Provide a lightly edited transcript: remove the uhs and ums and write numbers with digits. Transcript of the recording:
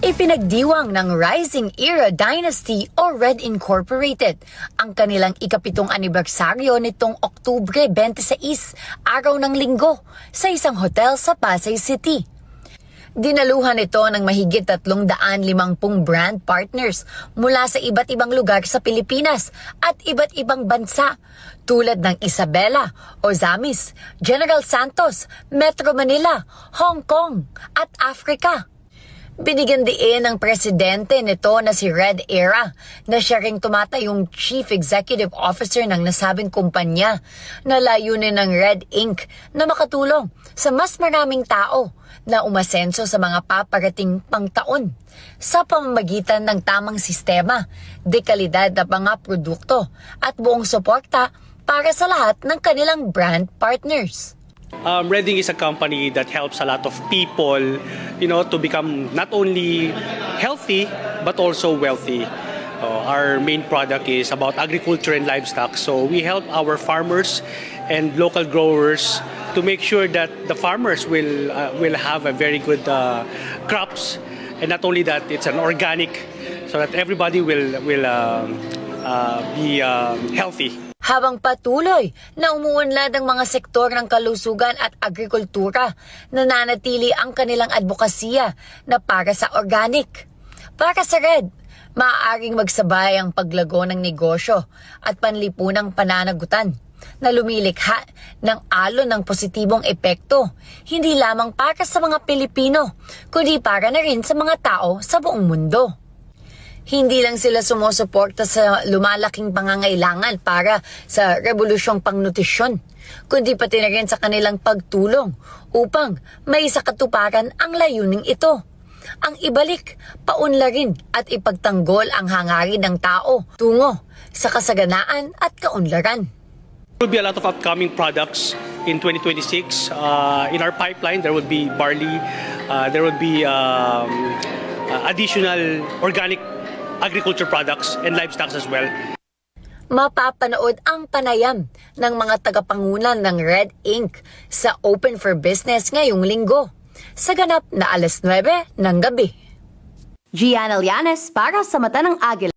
Ipinagdiwang ng Rising Era Dynasty o Red Incorporated ang kanilang ikapitong anibersaryo nitong Oktubre 26, araw ng Linggo, sa isang hotel sa Pasay City. Dinaluhan ito ng mahigit 350 brand partners mula sa iba't ibang lugar sa Pilipinas at iba't ibang bansa tulad ng Isabela, Ozamis, General Santos, Metro Manila, Hong Kong at Africa. Binigyan diin ng presidente nito na si Red Era na siya ring tumatayong Chief Executive Officer ng nasabing kumpanya na layunin ng Red Inc. na makatulong sa mas maraming tao na umasenso sa mga paparating pangtaon sa pamamagitan ng tamang sistema, dekalidad na mga produkto at buong suporta para sa lahat ng kanilang brand partners. Redding is a company that helps a lot of people, to become not only healthy but also wealthy. Our main product is about agriculture and livestock. So we help our farmers and local growers to make sure that the farmers will have a very good crops, and not only that, it's an organic, so that everybody will be healthy. Habang patuloy na umuunlad ang mga sektor ng kalusugan at agrikultura, nananatili ang kanilang advokasya na para sa organic. Para sa Red, maaaring magsabay ang paglago ng negosyo at panlipunang pananagutan na lumilikha ng alon ng positibong epekto, hindi lamang para sa mga Pilipino, kundi para na rin sa mga tao sa buong mundo. Hindi lang sila sumusuporta sa lumalaking pangangailangan para sa revolusyong pangnutisyon, kundi pati na rin sa kanilang pagtulong upang may sakatuparan ang layuning ito. Ang ibalik, paunlarin at ipagtanggol ang hangarin ng tao tungo sa kasaganaan at kaunlaran. There will be a lot of upcoming products in 2026. In our pipeline, there will be barley, there will be additional organic agriculture products and livestock as well. Mapapanood ang panayam ng mga tagapangunan ng Red Inc. sa Open for Business ngayong linggo sa ganap na 9:00 ng gabi. Gian Alianes para sa Mata ng Agila.